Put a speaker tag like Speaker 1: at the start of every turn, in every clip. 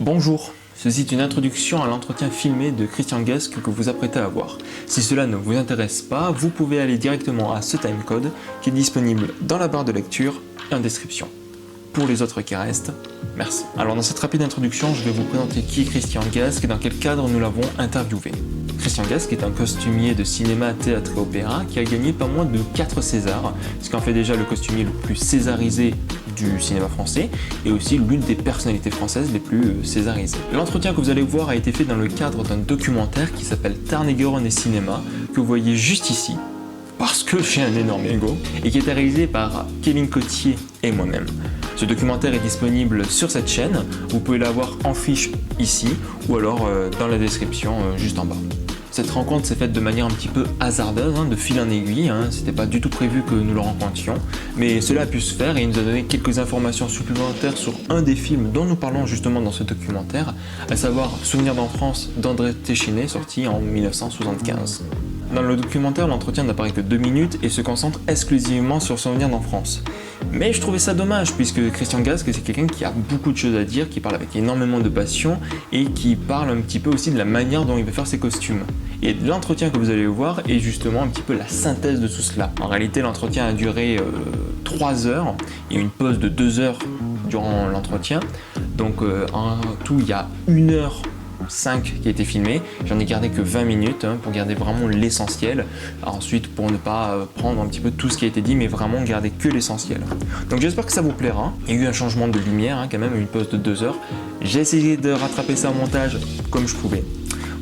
Speaker 1: Bonjour, ceci est une introduction à l'entretien filmé de Christian Guesque que vous apprêtez à voir. Si cela ne vous intéresse pas, vous pouvez aller directement à ce timecode qui est disponible dans la barre de lecture et en description. Pour les autres qui restent, merci. Alors dans cette rapide introduction, je vais vous présenter qui est Christian Guesque et dans quel cadre nous l'avons interviewé. Christian Guesque est un costumier de cinéma, théâtre et opéra qui a gagné pas moins de 4 Césars, ce qui en fait déjà le costumier le plus césarisé du cinéma français et aussi l'une des personnalités françaises les plus césarisées. L'entretien que vous allez voir a été fait dans le cadre d'un documentaire qui s'appelle Tarn-et-Garonne et Cinéma, que vous voyez juste ici, parce que j'ai un énorme ego, et qui est réalisé par Kevin Cotier et moi-même. Ce documentaire est disponible sur cette chaîne, vous pouvez l'avoir en fiche ici, ou alors dans la description juste en bas. Cette rencontre s'est faite de manière un petit peu hasardeuse, de fil en aiguille, c'était pas du tout prévu que nous le rencontrions, mais cela a pu se faire et il nous a donné quelques informations supplémentaires sur un des films dont nous parlons justement dans ce documentaire, à savoir Souvenir d'enfance d'André Téchiné, sorti en 1975. Dans le documentaire, l'entretien n'apparaît que 2 minutes et se concentre exclusivement sur Souvenir d'enfance. Mais je trouvais ça dommage puisque Christian Guesque c'est quelqu'un qui a beaucoup de choses à dire, qui parle avec énormément de passion et qui parle un petit peu aussi de la manière dont il veut faire ses costumes. Et l'entretien que vous allez voir est justement un petit peu la synthèse de tout cela. En réalité, l'entretien a duré 3 heures et une pause de 2 heures durant l'entretien. Donc en tout, il y a 1h05 qui a été filmé, j'en ai gardé que 20 minutes pour garder vraiment l'essentiel. Ensuite, pour ne pas prendre un petit peu tout ce qui a été dit, mais vraiment garder que l'essentiel. Donc j'espère que ça vous plaira. Il y a eu un changement de lumière, quand même, une pause de 2 heures. J'ai essayé de rattraper ça au montage comme je pouvais.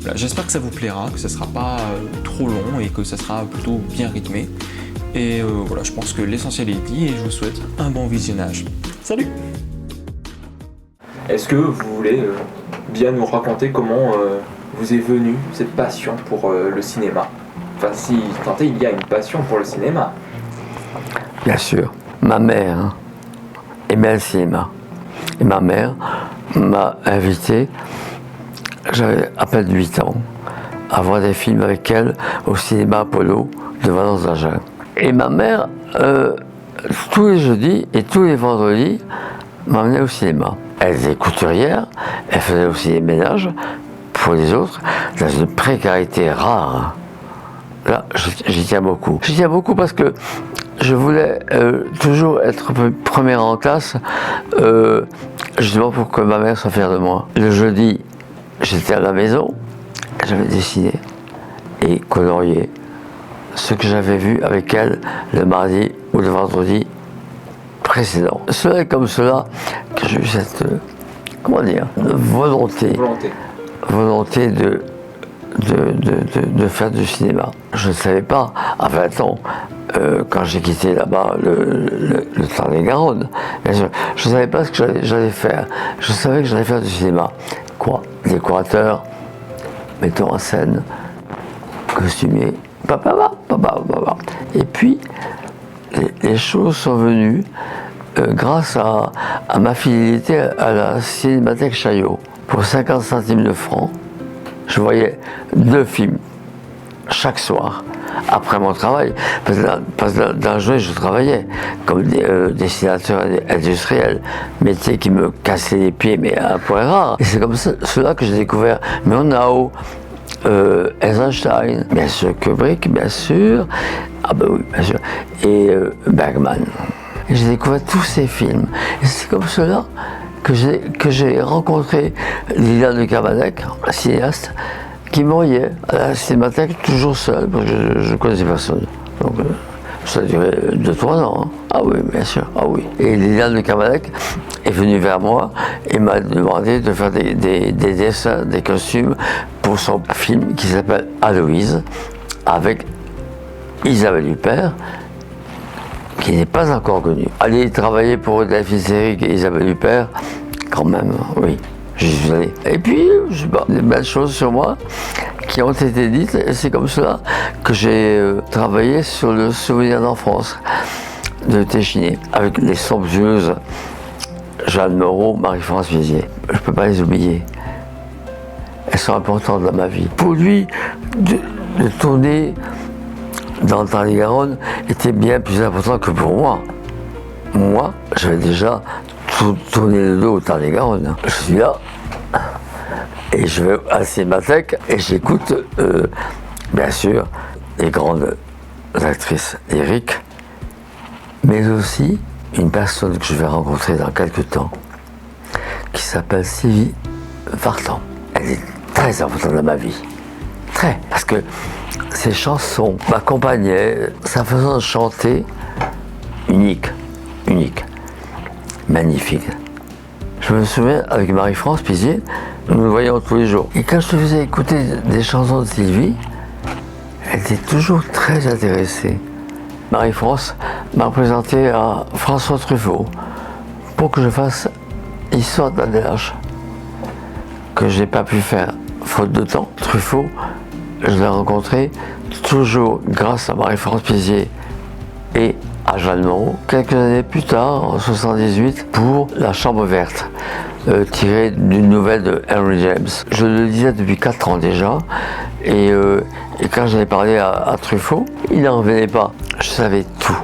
Speaker 1: Voilà, j'espère que ça vous plaira, que ça ne sera pas trop long et que ça sera plutôt bien rythmé. Et voilà, je pense que l'essentiel est dit et je vous souhaite un bon visionnage. Salut! Est-ce que vous voulez bien nous raconter comment vous est venue cette passion pour le cinéma? Enfin, si tant est, il y a une passion pour le cinéma.
Speaker 2: Bien sûr. Ma mère aimait le cinéma. Et ma mère m'a invité, j'avais à peine 8 ans, à voir des films avec elle au cinéma Apollo de Valence-d'Agen. Et ma mère, tous les jeudis et tous les vendredis, m'emmenait au cinéma. Elle était couturière, elle faisait aussi des ménages pour les autres, dans une précarité rare. Là, j'y tiens beaucoup. J'y tiens beaucoup parce que je voulais toujours être première en classe, justement pour que ma mère soit fière de moi. Le jeudi, j'étais à la maison, j'avais dessiné et colorié ce que j'avais vu avec elle le mardi ou le vendredi précédent. Cela est comme cela que j'ai eu cette, volonté de faire du cinéma. Je ne savais pas, à 20 ans, quand j'ai quitté là-bas le Tarn-et-Garonne, je ne savais pas ce que j'allais faire. Je savais que j'allais faire du cinéma. Quoi? Décorateur, metteur en scène, costumier, Et puis, les choses sont venues grâce à ma fidélité à la Cinémathèque Chaillot. Pour 50 centimes de francs, je voyais 2 films chaque soir après mon travail, parce que dans la journée je travaillais comme dessinateur industriel, métier qui me cassait les pieds mais à un point rare. Et c'est comme cela que j'ai découvert Murnau, Eisenstein, bien sûr Kubrick, bien sûr, bien sûr, et Bergman. Et j'ai découvert tous ces films. Et c'est comme cela que j'ai rencontré Liliane de Cavanac, cinéaste, qui m'envoyait à la cinémathèque toujours seul, parce que je ne connaissais personne. Donc ça a duré 2-3 ans. Ah oui, bien sûr, ah oui. Et Liliane de Cavanac est venue vers moi et m'a demandé de faire des dessins, des costumes pour son film qui s'appelle Aloïse, avec Isabelle Huppert, qui n'est pas encore connue. Aller travailler pour Delphine Seyrig et Isabelle Huppert, quand même, oui. J'y suis allé. Et puis, je sais pas, des belles choses sur moi qui ont été dites, et c'est comme cela que j'ai travaillé sur le Souvenir d'enfance de Téchiné, avec les somptueuses Jeanne Moreau, Marie-France Vizier. Je ne peux pas les oublier. Elles sont importantes dans ma vie. Pour lui, de tourner dans le Tarn-et-Garonne était bien plus important que pour moi. Moi, j'avais déjà tourné le dos au Tarn-et-Garonne. Je suis là, Et je vais à la Cinémathèque et j'écoute, bien sûr, les grandes actrices lyriques, mais aussi une personne que je vais rencontrer dans quelques temps, qui s'appelle Sylvie Vartan. Elle est très importante dans ma vie. Très. Parce que ses chansons m'accompagnaient, sa façon de chanter, unique, magnifique. Je me souviens, avec Marie-France Pizier, nous nous voyions tous les jours. Et quand je te faisais écouter des chansons de Sylvie, elle était toujours très intéressée. Marie-France m'a présenté à François Truffaut pour que je fasse Histoire d'un DH, que je n'ai pas pu faire faute de temps. Truffaut, je l'ai rencontré toujours grâce à Marie-France Pizier et à Jeanne Moreau. Quelques années plus tard, en 1978, pour La Chambre verte, tiré d'une nouvelle de Henry James. Je le lisais depuis 4 ans déjà, et quand j'avais parlé à Truffaut, il n'en revenait pas. Je savais tout.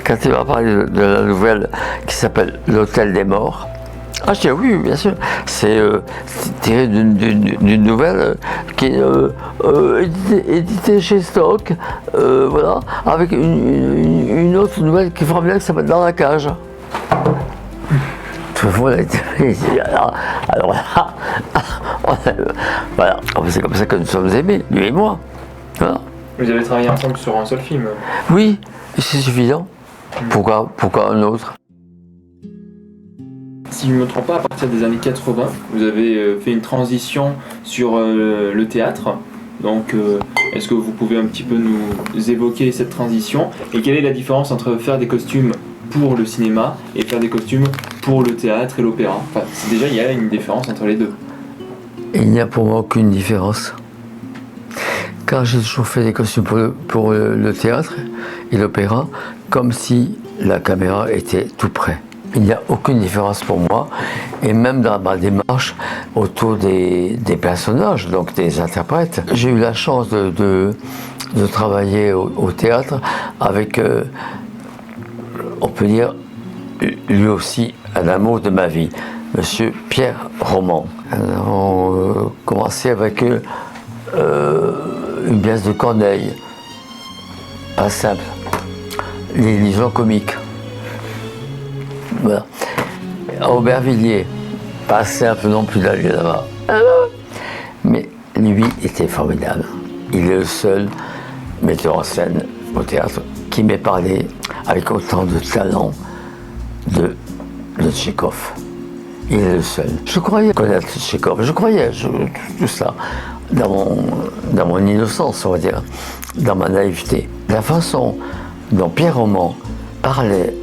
Speaker 2: Quand il m'a parlé de la nouvelle qui s'appelle L'Hôtel des Morts, je dis oui, bien sûr, c'est tiré d'une nouvelle qui est éditée chez Stock, voilà, avec une autre nouvelle qui est formidable qui s'appelle Dans la cage. Alors là, voilà, c'est comme ça que nous sommes aimés, lui et moi. Voilà.
Speaker 1: Vous avez travaillé ensemble sur un seul film?
Speaker 2: Oui, c'est suffisant. Pourquoi un autre?
Speaker 1: Si je ne me trompe pas, à partir des années 80, vous avez fait une transition sur le théâtre. Donc, est-ce que vous pouvez un petit peu nous évoquer cette transition? Et quelle est la différence entre faire des costumes pour le cinéma et faire des costumes pour le théâtre et l'opéra? Enfin, déjà, il y a une différence entre les deux.
Speaker 2: Il n'y a pour moi aucune différence. Car j'ai toujours fait des costumes pour le théâtre et l'opéra, comme si la caméra était tout près. Il n'y a aucune différence pour moi, et même dans ma démarche autour des personnages, donc des interprètes. J'ai eu la chance de travailler au théâtre avec, on peut dire, lui aussi un amour de ma vie, Monsieur Pierre Roman. Nous avons commencé avec une pièce de Corneille, pas simple, les liaisons comiques. Voilà. À Aubervilliers, pas simple non plus d'aller là-bas. Mais lui était formidable. Il est le seul metteur en scène au théâtre qui m'ait parlé avec autant de talent de Tchekhov. Il est le seul. Je croyais connaître Tchekhov, tout ça, dans mon innocence, on va dire, dans ma naïveté. La façon dont Pierre Roman parlait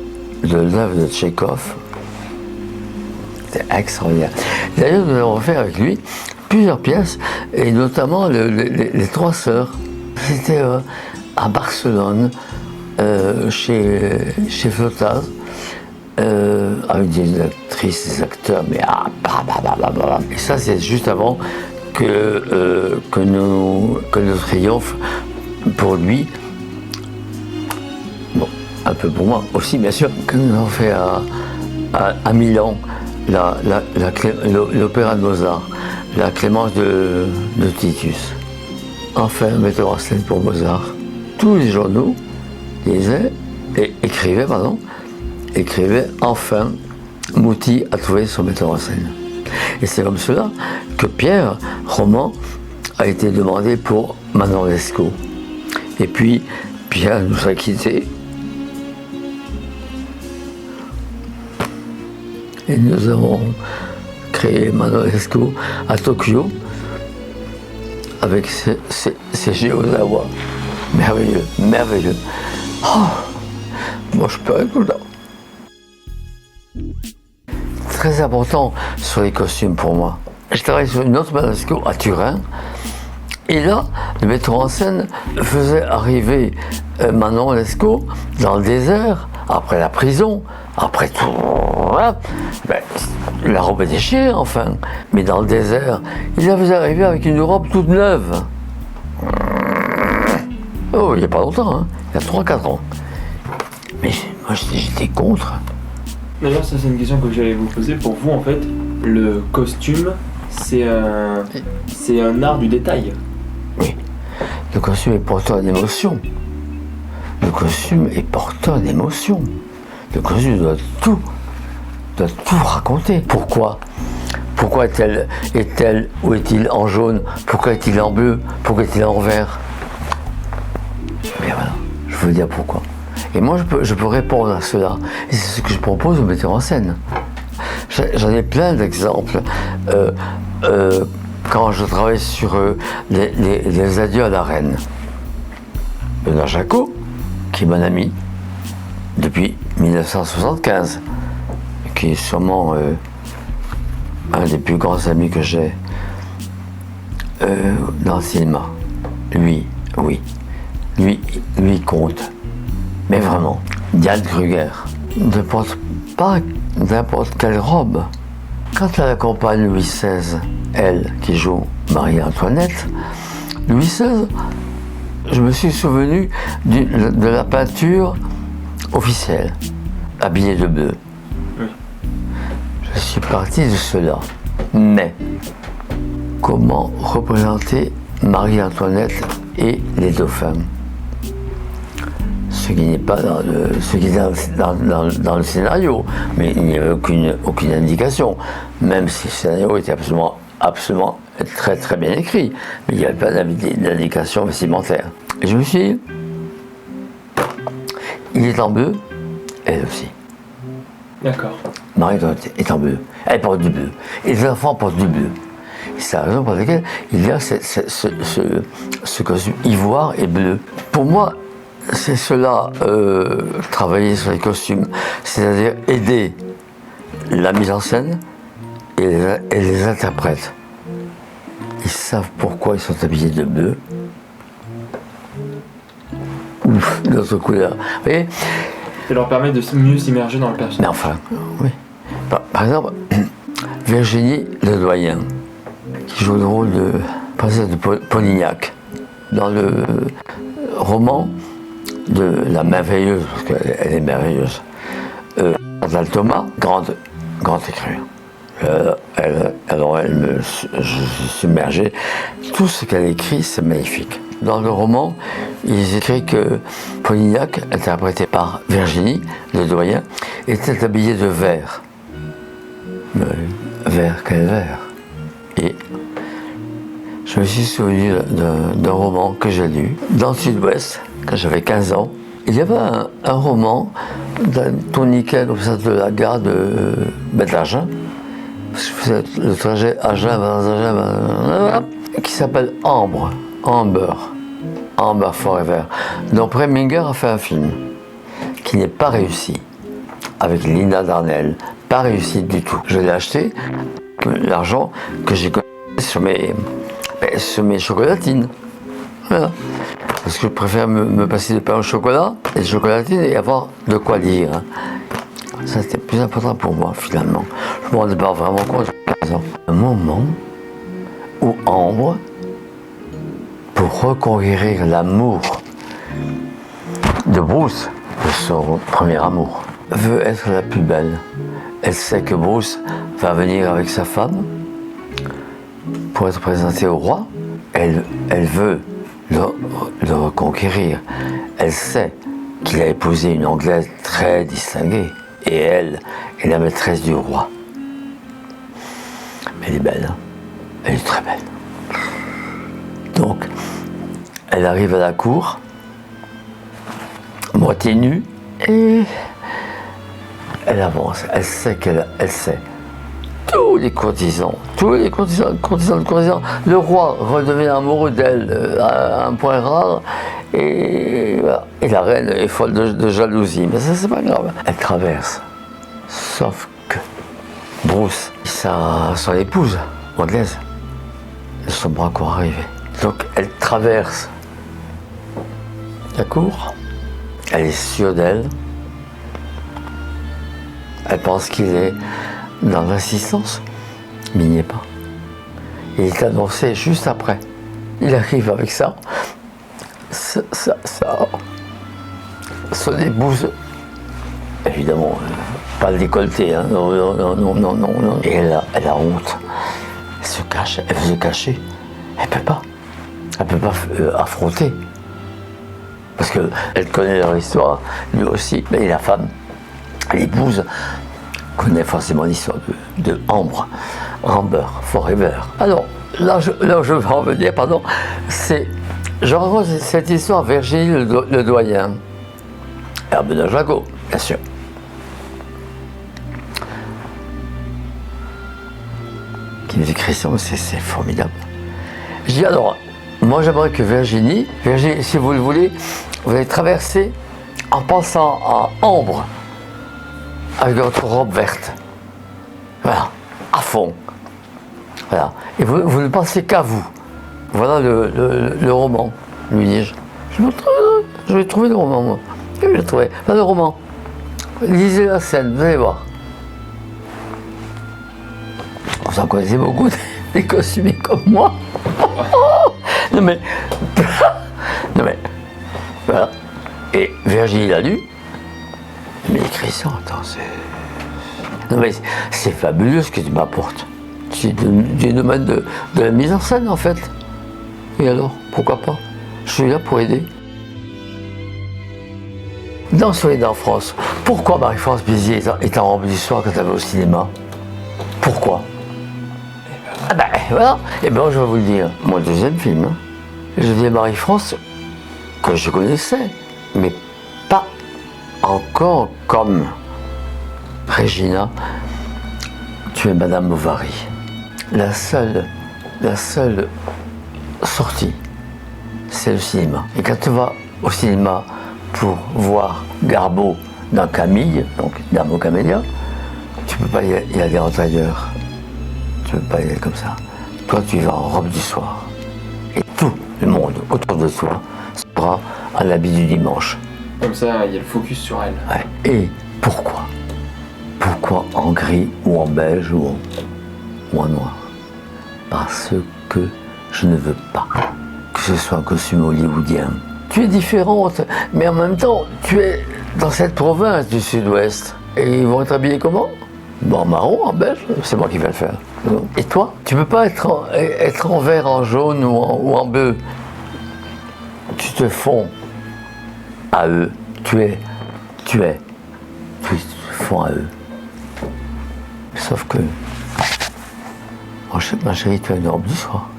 Speaker 2: de l'œuvre de Tchekhov, c'était extraordinaire. D'ailleurs, nous avons fait avec lui plusieurs pièces, et notamment les Trois Sœurs. C'était à Barcelone, chez Flotaz, avec des actrices, des acteurs, mais et ça, c'est juste avant que nos triomphes pour lui. Bon, un peu pour moi aussi, bien sûr. Quand nous avons fait à Milan l'opéra de Mozart, la Clémence de Titus, enfin metteur en scène pour Mozart. Tous les journaux écrivaient, enfin, Mouti a trouvé son metteur en scène. Et c'est comme cela que Pierre Roman a été demandé pour Manon Lescaut. Et puis, Pierre nous a quittés. Et nous avons créé Manon Lescaut à Tokyo avec ses Géozawa. Merveilleux, merveilleux. Oh, moi je peux tout là. Très important sur les costumes pour moi. Je travaille sur une autre Manon Lescaut à Turin. Et là, le metteur en scène faisait arriver Manon Lescaut dans le désert, après la prison, après tout. Ben, la robe est déchirée, enfin. Mais dans le désert, il la faisait arriver avec une robe toute neuve. Oh, il n'y a pas longtemps, hein. Il y a 3-4 ans. Mais moi, j'étais contre.
Speaker 1: D'ailleurs, ça c'est une question que j'allais vous poser. Pour vous, en fait, le costume, c'est un art du détail.
Speaker 2: Oui. Le costume est porteur d'émotion. Le costume est porteur d'émotion. Le costume doit tout raconter. Pourquoi est-elle ou est-il en jaune? Pourquoi est-il en bleu? Pourquoi est-il en vert? Mais voilà, je veux dire pourquoi. Et moi, je peux répondre à cela. Et c'est ce que je propose aux metteurs en scène. J'en ai plein d'exemples. Quand je travaille sur les adieux à la reine, Benoît Jacot, qui est mon ami depuis 1975, qui est sûrement un des plus grands amis que j'ai dans le cinéma. Lui compte. Mais vraiment, Diane Kruger ne porte pas n'importe quelle robe. Quand elle accompagne Louis XVI, elle qui joue Marie-Antoinette, Louis XVI, je me suis souvenu de la peinture officielle, habillée de bleu.
Speaker 1: Oui.
Speaker 2: Je suis parti de cela. Mais comment représenter Marie-Antoinette et les dauphins? Ce qui n'est pas dans le scénario, mais il n'y avait aucune indication, même si le scénario était absolument très très bien écrit, mais il n'y avait pas d'indication vestimentaire. Et je me suis dit, il est en bleu, elle aussi.
Speaker 1: D'accord.
Speaker 2: Marie-Antoinette est en bleu, elle porte du bleu, et les enfants portent du bleu. C'est la raison pour laquelle il y a ce costume ivoire et bleu. Pour moi, c'est cela, travailler sur les costumes, c'est-à-dire aider la mise en scène et les interprètes. Ils savent pourquoi ils sont habillés de bleu ou d'autres couleurs. Vous voyez?
Speaker 1: Ça leur permet de mieux s'immerger dans le personnage.
Speaker 2: Mais enfin, oui. Par exemple, Virginie Ledoyen, qui joue le rôle de princesse de Polignac, dans le roman de la merveilleuse, parce qu'elle est merveilleuse, Chantal Thomas, grande écrivain. Je suis submergé. Tout ce qu'elle écrit, c'est magnifique. Dans le roman, ils écrivent que Polignac, interprété par Virginie Ledoyen, était habillée de vert. Mais vert, quel vert? Et je me suis souvenu d'un roman que j'ai lu dans le Sud-Ouest, quand j'avais 15 ans. Il y avait un roman d'un tourniquet comme ça de la gare de Bête-Agen, parce que je faisais le trajet Agen, qui s'appelle Amber Forever. Donc Preminger a fait un film qui n'est pas réussi, avec Lina Darnell, pas réussi du tout. Je l'ai acheté, l'argent que j'ai gagné sur mes chocolatines. Voilà. Parce que je préfère me passer de pain au chocolat et de chocolatine et avoir de quoi lire. Ça, c'était plus important pour moi, finalement. Je me rendais pas vraiment compte. Un moment où Ambre, pour reconquérir l'amour de Bruce, de son premier amour, veut être la plus belle. Elle sait que Bruce va venir avec sa femme pour être présenté au roi. Elle veut le reconquérir. Elle sait qu'il a épousé une Anglaise très distinguée. Et elle est la maîtresse du roi. Mais elle est belle, hein? Elle est très belle. Donc, elle arrive à la cour, moitié nue, et elle avance. Elle sait tous les courtisans, le roi redevient amoureux d'elle à un point rare, et la reine est folle de jalousie. Mais ça, c'est pas grave. Elle traverse. Sauf que Bruce, son épouse, anglaise, ne sont pas encore arrivés. Donc elle traverse la cour, elle est sûre d'elle, elle pense qu'il est dans l'assistance, mais il n'y est pas. Il est annoncé juste après. Il arrive avec ça. Son épouse, évidemment, pas le décolleté, hein. Non, non, non, non, non, non, non. Et elle a honte. Elle se cache, elle veut se cacher. Elle peut pas. Elle peut pas affronter. Parce qu'elle connaît leur histoire, lui aussi. Mais la femme, l'épouse, connaît forcément l'histoire de Amber Forever. Alors, là où je veux en venir, pardon, c'est. Je raconte cette histoire à Virginie le Doyen. Et à Benoît Jacot, bien sûr. Qui me dit Christian, c'est formidable. Je dis alors, moi j'aimerais que Virginie, si vous le voulez, vous allez traverser en pensant à Ambre avec votre robe verte. Voilà, à fond. Voilà. Et vous ne pensez qu'à vous. Voilà le roman, lui dis-je. Je vais trouver le roman, moi. Je vais le trouver. Là, le roman. Lisez la scène, vous allez voir. Vous en connaissez beaucoup des costumés comme moi. Non mais. Non mais. Voilà. Et Virginie l'a lu. Mais Christian, attends, c'est. Non mais c'est fabuleux ce que tu m'apportes. C'est du domaine de la mise en scène en fait. Et alors, pourquoi pas? Je suis là pour aider. Dans Soleil en France, pourquoi Marie-France Bizier est en robe du soir quand elle va au cinéma? Pourquoi? Ah ben voilà, et ben je vais vous le dire. Mon deuxième film, hein. Je dis à Marie-France que je connaissais, mais pas encore comme Regina, tu es Madame Bovary. La seule sortie, c'est le cinéma. Et quand tu vas au cinéma pour voir Garbeau dans Camille, donc Dame aux Camélias, tu peux pas y aller en tailleur. Tu peux pas y aller comme ça. Toi, tu vas en robe du soir. Et tout le monde autour de toi sera à l'habit du dimanche.
Speaker 1: Comme ça, il y a le focus sur elle.
Speaker 2: Ouais. Et pourquoi? Pourquoi en gris ou en beige ou en noir? Parce que je ne veux pas que ce soit un costume hollywoodien. Tu es différente, mais en même temps, tu es dans cette province du sud-ouest. Et ils vont être habillés comment? Bon, en marron, en beige, c'est moi qui vais le faire. Et toi, tu peux pas être en vert, en jaune ou en bleu. Tu te fonds à eux. Tu te fonds à eux. Sauf que, ma chérie, tu as une robe du soir.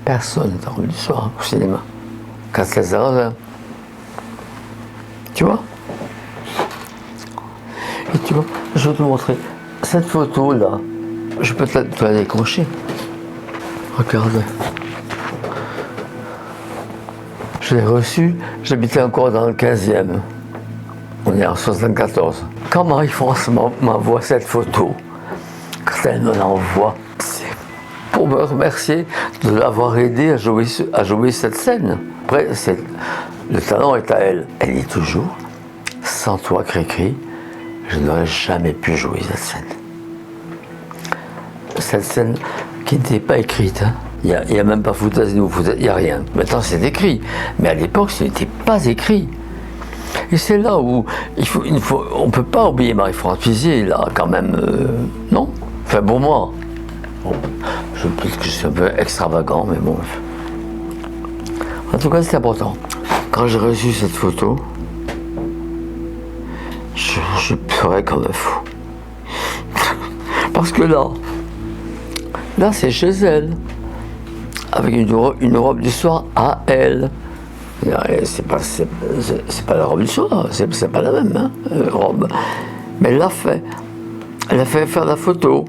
Speaker 2: Personne n'est en robe du soir au cinéma. 4-16h. Tu vois? Et tu vois, je vais te montrer. Cette photo-là, je peux te la décrocher. Regarde. Je l'ai reçue, j'habitais encore dans le 15e. On est en 74. Quand Marie-France m'envoie cette photo, quand elle me l'envoie, c'est pour me remercier de l'avoir aidé à jouer cette scène. Après, le talent est à elle. Elle dit toujours, sans toi, Cricri, je n'aurais jamais pu jouer cette scène. Cette scène qui n'était pas écrite. Hein. Il n'y a même pas Foutazine, il n'y a rien. Maintenant, c'est écrit. Mais à l'époque, ce n'était pas écrit. Et c'est là où on ne peut pas oublier Marie-France Bizier, là, quand même. Non? Enfin, pour moi. Bon, peut-être que je suis un peu extravagant, mais bon. En tout cas, c'est important. Quand j'ai reçu cette photo, je pleurais comme un fou. Parce que là, c'est chez elle. Avec une robe du soir à elle. C'est pas la robe du soir, c'est pas la même robe. Mais elle l'a fait. Elle a fait faire la photo.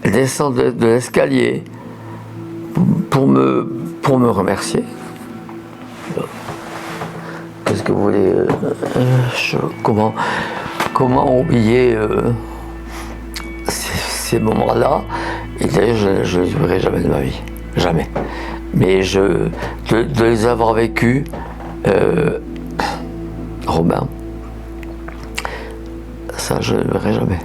Speaker 2: Elle descend de l'escalier pour me remercier. Qu'est-ce que vous voulez comment oublier ces moments-là? Et d'ailleurs, je ne les oublierai jamais de ma vie. Jamais. Mais de les avoir vécus, Robin, ça je ne le verrai jamais.